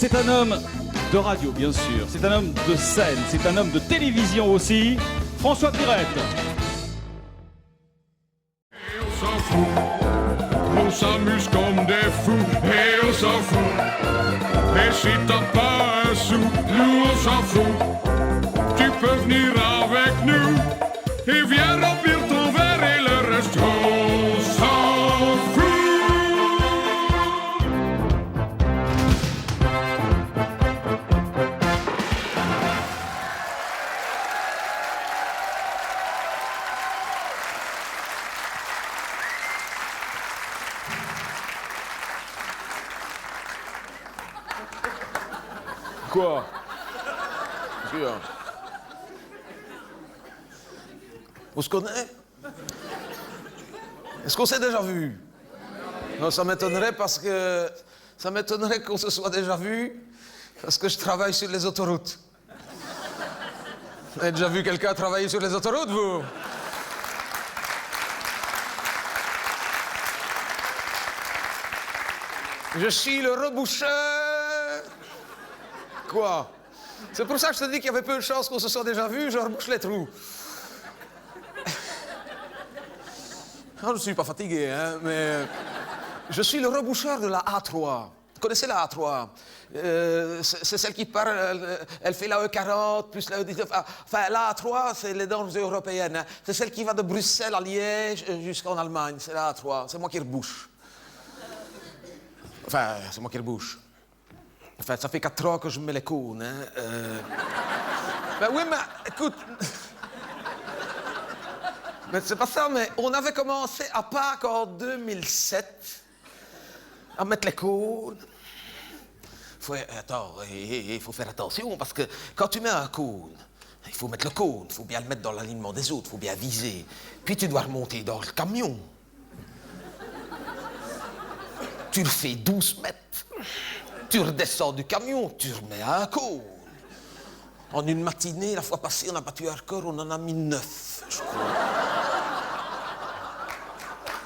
C'est un homme de radio, bien sûr. C'est un homme de scène. C'est un homme de télévision aussi. François Pirette. Et on s'en fout. On s'amuse comme des fous. Et on s'en fout. Et si t'as pas un sou, nous on s'en fout. Tu peux venir avec nous. Et viens remplir ton verre et le reste on s'en fout. Quoi? Sûr. On se connaît? Est-ce qu'on s'est déjà vu? Non, ça m'étonnerait parce que... Ça m'étonnerait qu'on se soit déjà vu parce que je travaille sur les autoroutes. Vous avez déjà vu quelqu'un travailler sur les autoroutes, vous? Je suis le reboucheur. Quoi? C'est pour ça que je te dis qu'il y avait peu de chances qu'on se soit déjà vu, je rebouche les trous. Ah, je ne suis pas fatigué, hein, mais... Je suis le reboucheur de la A3. Vous connaissez la A3? C'est celle qui part, elle fait la E40, plus la E19. Enfin, la A3, c'est les normes européennes. Hein. C'est celle qui va de Bruxelles à Liège jusqu'en Allemagne. C'est la A3. C'est moi qui rebouche. Enfin, c'est moi qui rebouche. Enfin, ça fait 4 ans que je mets les cônes. Hein. Ben oui, mais écoute... Mais c'est pas ça, mais on avait commencé à Pâques en 2007 à mettre les cônes. Attends, il faut faire attention parce que quand tu mets un cône, il faut mettre le cône, il faut bien le mettre dans l'alignement des autres, il faut bien viser. Puis tu dois remonter dans le camion. Tu le fais 12 mètres. Tu redescends du camion, tu remets un cône. En une matinée, la fois passée, on a battu un record, on en a mis 9, je crois.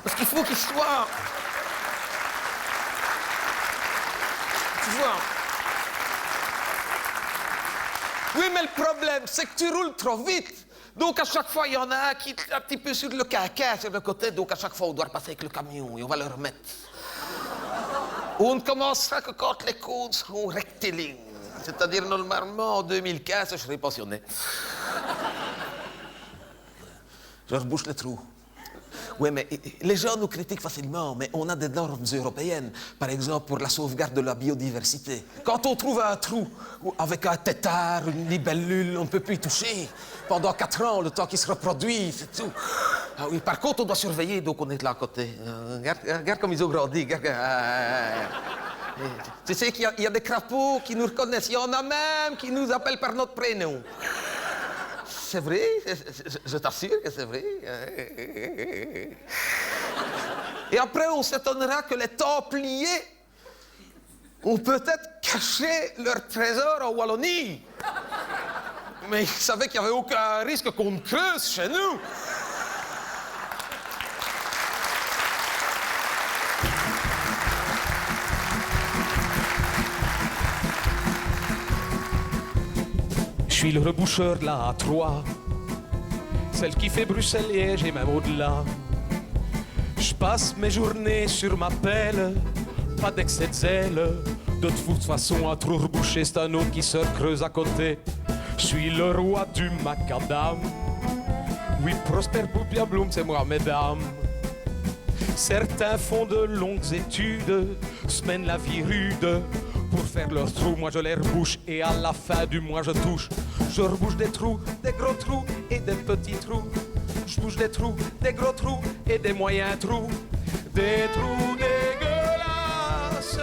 Parce qu'il faut qu'il soit... Tu vois? Oui, mais le problème, c'est que tu roules trop vite. Donc, à chaque fois, il y en a un qui est un petit peu sur le quinquin, sur le côté. Donc, à chaque fois, on doit repasser avec le camion et on va le remettre. On ne commencera que quand les cônes seront rectilignes. C'est-à-dire, normalement, en 2015, je serai pensionné. Je rebouche les trous. Oui, mais les gens nous critiquent facilement, mais on a des normes européennes. Par exemple, pour la sauvegarde de la biodiversité. Quand on trouve un trou avec un tétard, une libellule, on ne peut plus y toucher. Pendant 4 ans, le temps qu'il se reproduit, c'est tout. Ah oui, par contre, on doit surveiller, donc on est de là à côté. Regarde comme ils ont grandi. Regarde. Tu sais qu'il y a des crapauds qui nous reconnaissent. Il y en a même qui nous appellent par notre prénom. C'est vrai, je t'assure que c'est vrai. Et après, on s'étonnera que les Templiers ont peut-être caché leur trésor en Wallonie. Mais ils savaient qu'il n'y avait aucun risque qu'on ne creuse chez nous. Je suis le reboucheur de la A3, celle qui fait Bruxelles-Liège et même au-delà. Je passe mes journées sur ma pelle, pas d'excès de zèle. De toute façon, un trou rebouché, c'est un autre qui se creuse à côté. Je suis le roi du macadam. Oui, Prosper Poupiabloum, c'est moi, mesdames. Certains font de longues études, se mènent la vie rude. Pour faire leurs trous, moi je les rebouche et à la fin du mois je touche. Je rebouche des trous, des gros trous et des petits trous. Je bouge des trous, des gros trous et des moyens trous. Des trous dégueulasses,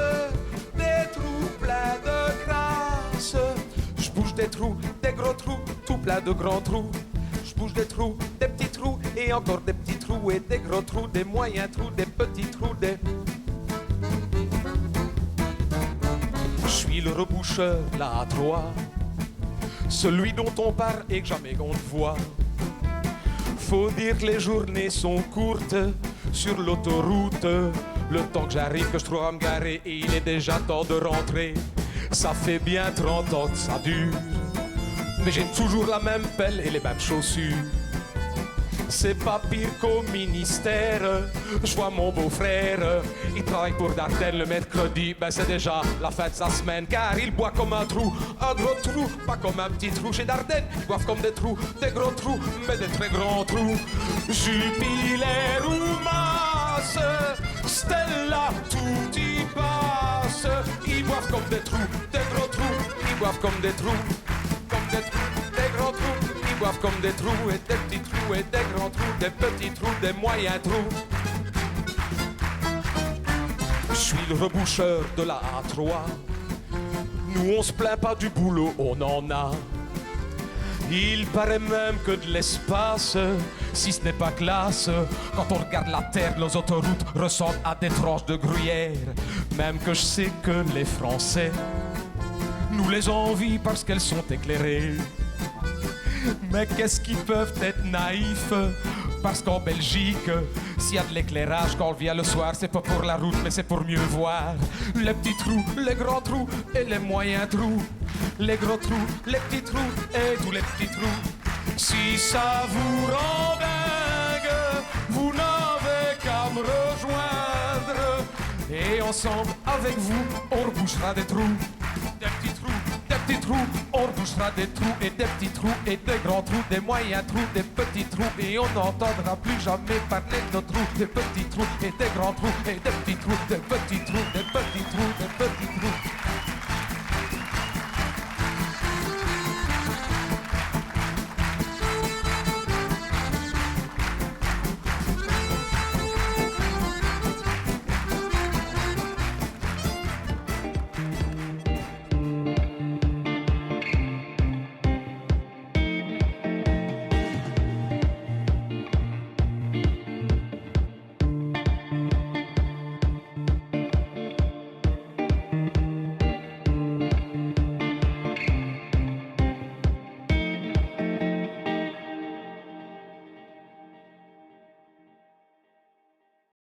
des trous pleins de grâce. Je bouge des trous, des gros trous, tout plein de grands trous. Je bouge des trous, des petits trous et encore des petits trous et des gros trous, des moyens trous, des petits trous, des... Je suis le reboucheur, la A3, celui dont on parle et que jamais on ne voit. Faut dire que les journées sont courtes sur l'autoroute. Le temps que j'arrive, que je trouve à me garer et il est déjà temps de rentrer. Ça fait bien 30 ans que ça dure, mais j'ai toujours la même pelle et les mêmes chaussures. C'est pas pire qu'au ministère. Je vois mon beau-frère, il travaille pour Dardenne le mercredi. Ben c'est déjà la fin de sa semaine, car il boit comme un trou. Un gros trou, pas comme un petit trou. Chez Dardenne, ils boivent comme des trous. Des gros trous, mais des très grands trous. Jupiler ou Masse, Stella, tout y passe. Ils boivent comme des trous, des gros trous. Ils boivent comme des trous, comme des trous, des gros trous. Ils boivent comme des trous et des petits trous et des grands trous, des petits trous, des moyens trous. Je suis le reboucheur de la A3. Nous on se plaint pas du boulot, on en a. Il paraît même que de l'espace, si ce n'est pas classe, quand on regarde la terre, nos autoroutes ressemblent à des tranches de gruyère. Même que je sais que les Français nous les envient parce qu'elles sont éclairées. Mais qu'est-ce qu'ils peuvent être naïfs? Parce qu'en Belgique, s'il y a de l'éclairage quand on vient le soir, c'est pas pour la route, mais c'est pour mieux voir. Les petits trous, les grands trous et les moyens trous. Les gros trous, les petits trous et tous les petits trous. Si ça vous rend dingue, vous n'avez qu'à me rejoindre. Et ensemble, avec vous, on rebouchera des trous. Des petits trous, des petits trous, on rebouchera des trous et des petits trous et des grands trous, des moyens trous, des petits trous. Et on n'entendra plus jamais parler de nos trous, des petits trous et des grands trous et des petits trous, des petits trous, des petits trous, des petits trous.